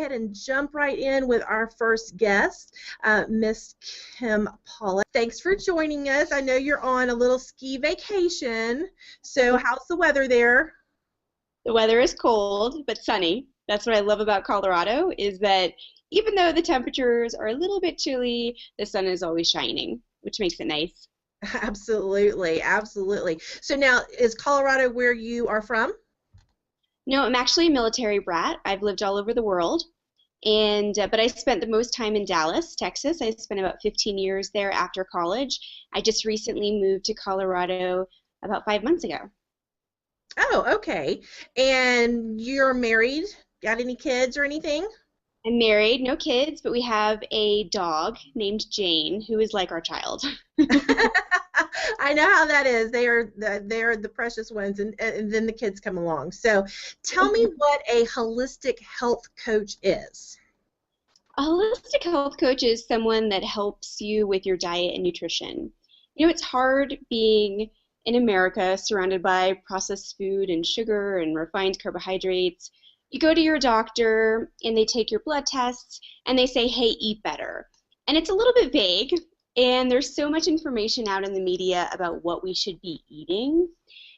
ahead and jump right in with our first guest, Miss Kim Pollock. Thanks for joining us. I know you're on a little ski vacation, so how's the weather there? The weather is cold but sunny. That's what I love about Colorado is that even though the temperatures are a little bit chilly, the sun is always shining, which makes it nice. Absolutely, absolutely. So now, is Colorado where you are from? No, I'm actually a military brat. I've lived all over the world, and but I spent the most time in Dallas, Texas. I spent about 15 years there after college. I just recently moved to Colorado about 5 months ago. Oh, okay. And you're married? Got any kids or anything? I'm married, no kids, but we have a dog named Jane who is like our child. I know how that is. They are the precious ones, and then the kids come along. So, tell me what a holistic health coach is. A holistic health coach is someone that helps you with your diet and nutrition. You know, it's hard being in America surrounded by processed food and sugar and refined carbohydrates. You go to your doctor and they take your blood tests and they say, hey, eat better. And it's a little bit vague, and there's so much information out in the media about what we should be eating.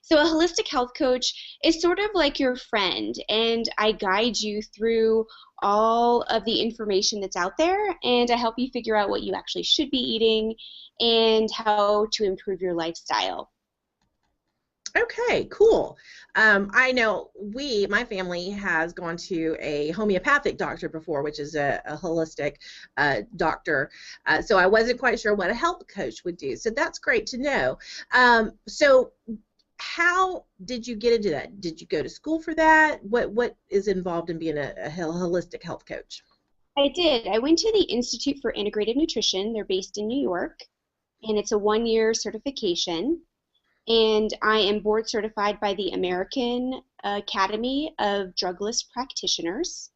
So, a holistic health coach is sort of like your friend, and I guide you through all of the information that's out there, and I help you figure out what you actually should be eating and how to improve your lifestyle. Okay, cool. I know my family has gone to a homeopathic doctor before, which is a holistic doctor. So I wasn't quite sure what a health coach would do. So that's great to know. So how did you get into that? Did you go to school for that? What is involved in being a holistic health coach? I did. I went to the Institute for Integrative Nutrition. They're based in New York, and it's a 1 year certification. And I am board certified by the American Academy of Drugless Practitioners.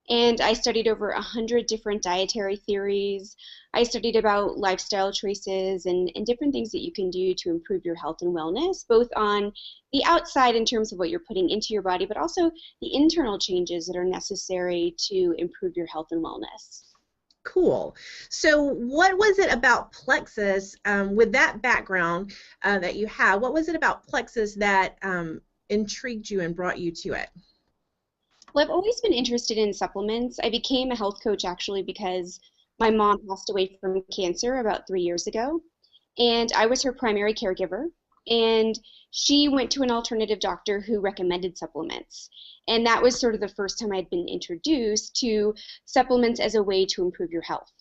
And I studied over 100 different dietary theories. I studied about lifestyle choices and different things that you can do to improve your health and wellness, both on the outside in terms of what you're putting into your body, but also the internal changes that are necessary to improve your health and wellness. Cool. So what was it about Plexus, with that background that you have, what was it about Plexus that intrigued you and brought you to it? Well, I've always been interested in supplements. I became a health coach actually because my mom passed away from cancer about 3 years ago, and I was her primary caregiver. And she went to an alternative doctor who recommended supplements. And that was sort of the first time I'd been introduced to supplements as a way to improve your health.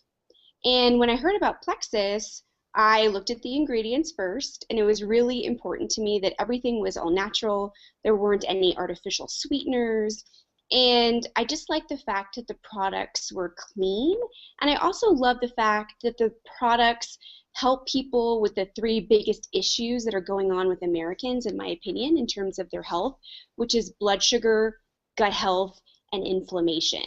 And when I heard about Plexus, I looked at the ingredients first, and it was really important to me that everything was all natural. There weren't any artificial sweeteners. And I just liked the fact that the products were clean. And I also love the fact that the products help people with the three biggest issues that are going on with Americans, in my opinion, in terms of their health, which is blood sugar, gut health, and inflammation.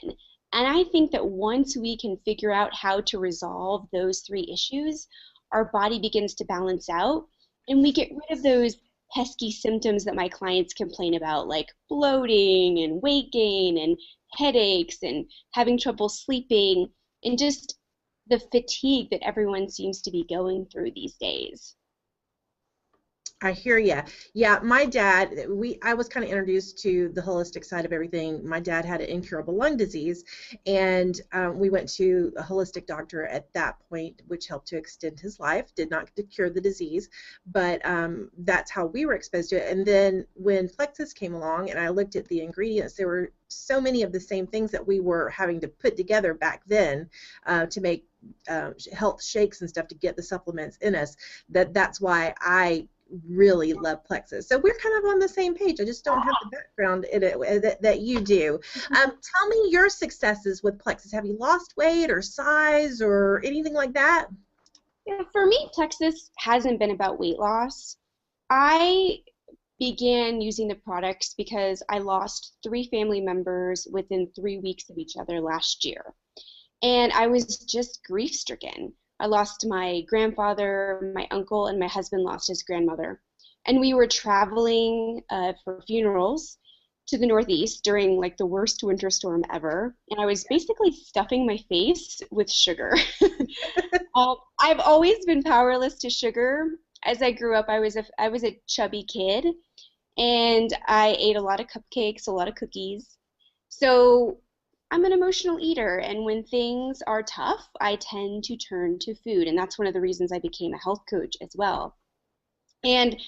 And I think that once we can figure out how to resolve those three issues, our body begins to balance out, and we get rid of those pesky symptoms that my clients complain about, like bloating and weight gain and headaches and having trouble sleeping and just the fatigue that everyone seems to be going through these days. I hear ya. Yeah, my dad, I was kind of introduced to the holistic side of everything. My dad had an incurable lung disease, and we went to a holistic doctor at that point, which helped to extend his life. Did not cure the disease, but that's how we were exposed to it. And then when Plexus came along and I looked at the ingredients, there were so many of the same things that we were having to put together back then to make health shakes and stuff to get the supplements in us, that's why I really love Plexus. So we're kind of on the same page. I just don't have the background in it that you do. Tell me your successes with Plexus. Have you lost weight or size or anything like that? Yeah, for me, Plexus hasn't been about weight loss. I began using the products because I lost 3 family members within 3 weeks of each other last year. And I was just grief-stricken. I lost my grandfather, my uncle, and my husband lost his grandmother. And we were traveling for funerals, to the Northeast during like the worst winter storm ever, and I was basically stuffing my face with sugar. I've always been powerless to sugar. As I grew up, I was a chubby kid, and I ate a lot of cupcakes, a lot of cookies. So I'm an emotional eater, and when things are tough, I tend to turn to food, and that's one of the reasons I became a health coach as well. And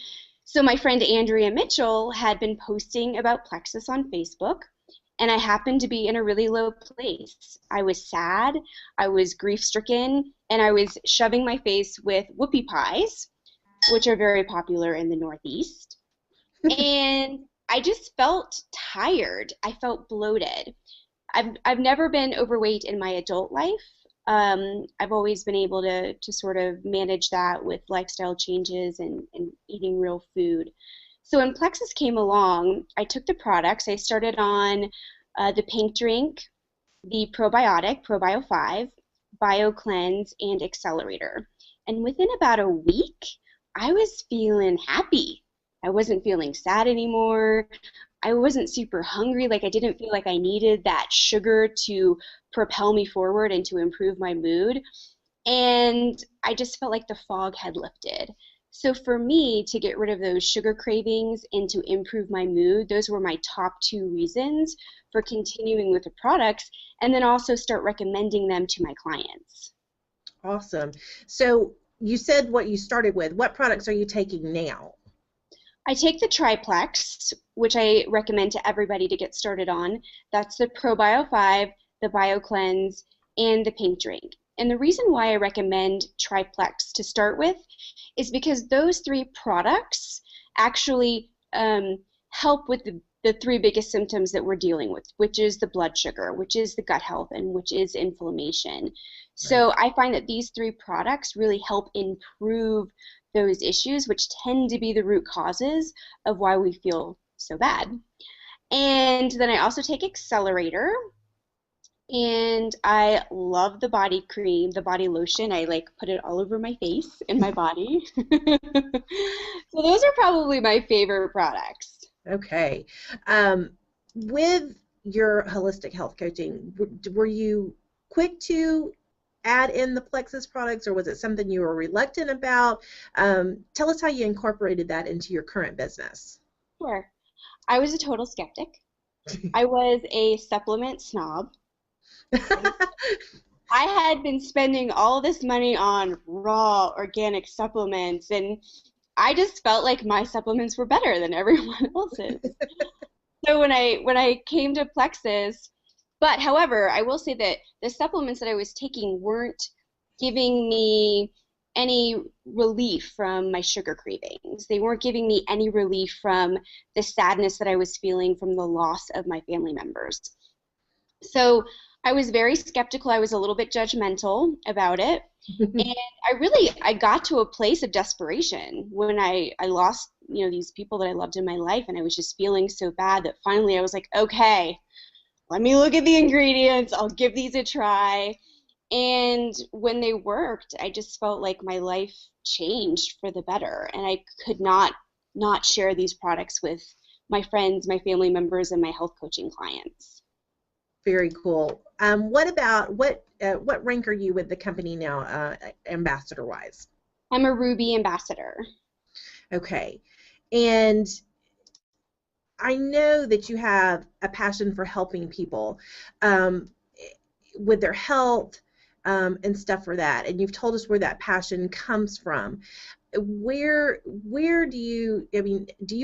so my friend Andrea Mitchell had been posting about Plexus on Facebook, and I happened to be in a really low place. I was sad, I was grief-stricken, and I was shoving my face with whoopie pies, which are very popular in the Northeast. And I just felt tired. I felt bloated. I've never been overweight in my adult life. I've always been able to sort of manage that with lifestyle changes and eating real food. So when Plexus came along, I took the products. I started on the pink drink, the probiotic, Probio 5, Bio Cleanse, and Accelerator. And within about a week, I was feeling happy. I wasn't feeling sad anymore. I wasn't super hungry, like I didn't feel like I needed that sugar to propel me forward and to improve my mood. And I just felt like the fog had lifted. So for me to get rid of those sugar cravings and to improve my mood, those were my top two reasons for continuing with the products, and then also start recommending them to my clients. Awesome. So you said what you started with. What products are you taking now? I take the triplex, which I recommend to everybody to get started on. That's the ProBio 5, the BioCleanse, and the pink drink. And the reason why I recommend triplex to start with is because those three products actually help with the three biggest symptoms that we're dealing with, which is the blood sugar, which is the gut health, and which is inflammation. So I find that these three products really help improve those issues, which tend to be the root causes of why we feel so bad. And then I also take Accelerator, and I love the body cream, the body lotion. I like put it all over my face and my body. So those are probably my favorite products. Okay. With your holistic health coaching, were you quick to add in the Plexus products, or was it something you were reluctant about? Tell us how you incorporated that into your current business. Sure. I was a total skeptic. I was a supplement snob. I had been spending all this money on raw organic supplements, and I just felt like my supplements were better than everyone else's. So when I came to Plexus, but however, I will say that the supplements that I was taking weren't giving me any relief from my sugar cravings. They weren't giving me any relief from the sadness that I was feeling from the loss of my family members. So I was very skeptical. I was a little bit judgmental about it. And I got to a place of desperation when I lost, these people that I loved in my life, and I was just feeling so bad that finally I was like, okay, let me look at the ingredients. I'll give these a try. And when they worked, I just felt like my life changed for the better, and I could not share these products with my friends, my family members, and my health coaching clients. Very cool. What rank are you with the company now, ambassador-wise? I'm a Ruby ambassador. Okay. And I know that you have a passion for helping people with their health and stuff for that, and you've told us where that passion comes from. Where do you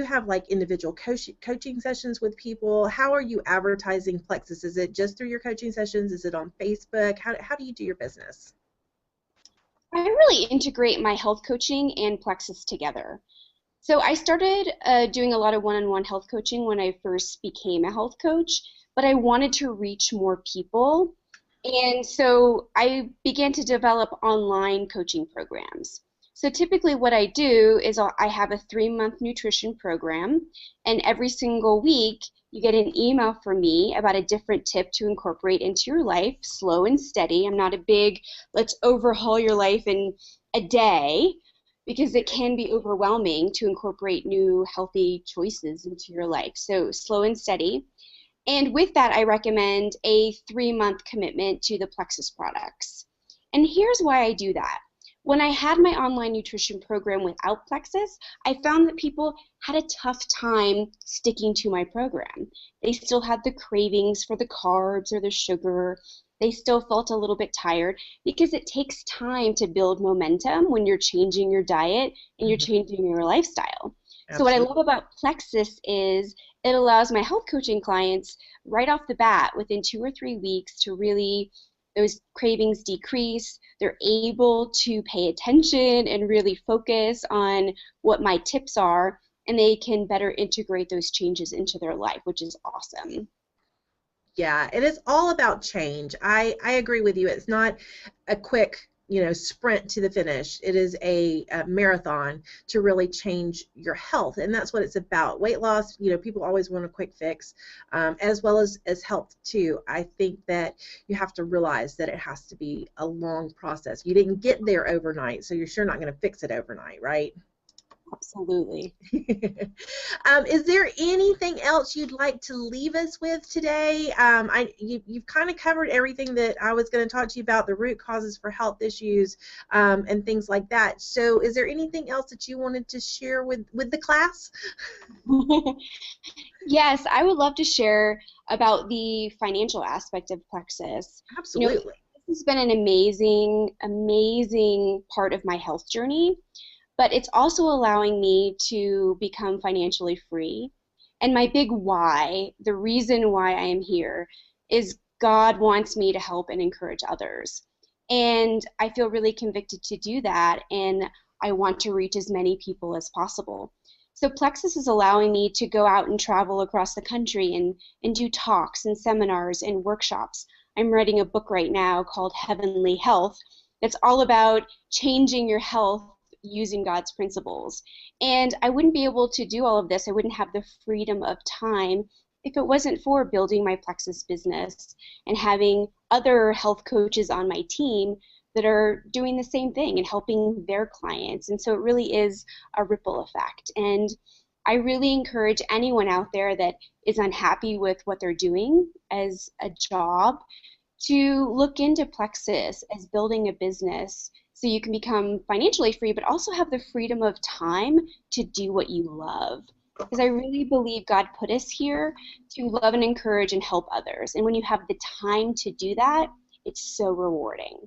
have like individual coaching sessions with people? How are you advertising Plexus? Is it just through your coaching sessions? Is it on Facebook? How do you do your business? I really integrate my health coaching and Plexus together. So I started doing a lot of one-on-one health coaching when I first became a health coach, but I wanted to reach more people. And so I began to develop online coaching programs. So typically what I do is I have a 3-month nutrition program, and every single week you get an email from me about a different tip to incorporate into your life, slow and steady. I'm not a big, let's overhaul your life in a day. because it can be overwhelming to incorporate new healthy choices into your life. So slow and steady. And with that, I recommend a 3-month commitment to the Plexus products. And here's why I do that. When I had my online nutrition program without Plexus, I found that people had a tough time sticking to my program. They still had the cravings for the carbs or the sugar. They still felt a little bit tired because it takes time to build momentum when you're changing your diet and you're Mhm. changing your lifestyle. So what I Absolutely. love about Plexus is it allows my health coaching clients right off the bat within 2 or 3 weeks to really those cravings decrease. They're able to pay attention and really focus on what my tips are, and they can better integrate those changes into their life, which is awesome. Yeah, it is all about change. I agree with you. It's not a quick, sprint to the finish. It is a marathon to really change your health, and that's what it's about. Weight loss, people always want a quick fix, as well as health too. I think that you have to realize that it has to be a long process. You didn't get there overnight, so you're sure not going to fix it overnight, right? Absolutely. Is there anything else you'd like to leave us with today? You've kind of covered everything that I was going to talk to you about, the root causes for health issues, and things like that. So is there anything else that you wanted to share with the class? Yes, I would love to share about the financial aspect of Plexus. This Absolutely. has been an amazing, amazing part of my health journey, but it's also allowing me to become financially free. And my big why, the reason why I am here, is God wants me to help and encourage others. And I feel really convicted to do that, and I want to reach as many people as possible. So Plexus is allowing me to go out and travel across the country and do talks and seminars and workshops. I'm writing a book right now called Heavenly Health that's all about changing your health using God's principles. And I wouldn't be able to do all of this, I wouldn't have the freedom of time if it wasn't for building my Plexus business and having other health coaches on my team that are doing the same thing and helping their clients. And so it really is a ripple effect. And I really encourage anyone out there that is unhappy with what they're doing as a job to look into Plexus as building a business so you can become financially free, but also have the freedom of time to do what you love. Because I really believe God put us here to love and encourage and help others. And when you have the time to do that, it's so rewarding.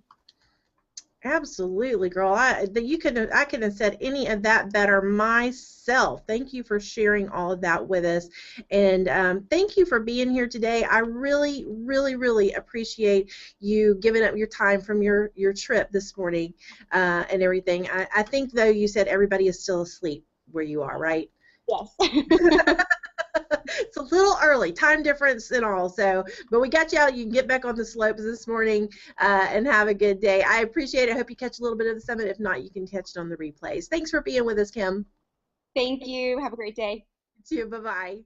Absolutely, girl. I couldn't have said any of that better myself. Thank you for sharing all of that with us, and thank you for being here today. I really, really, really appreciate you giving up your time from your trip this morning, and everything. I think though you said everybody is still asleep where you are, right? Yes. It's a little early, time difference and all. So, but we got you out. You can get back on the slopes this morning, and have a good day. I appreciate it. I hope you catch a little bit of the summit. If not, you can catch it on the replays. Thanks for being with us, Kim. Thank you. Have a great day. You too. Bye bye.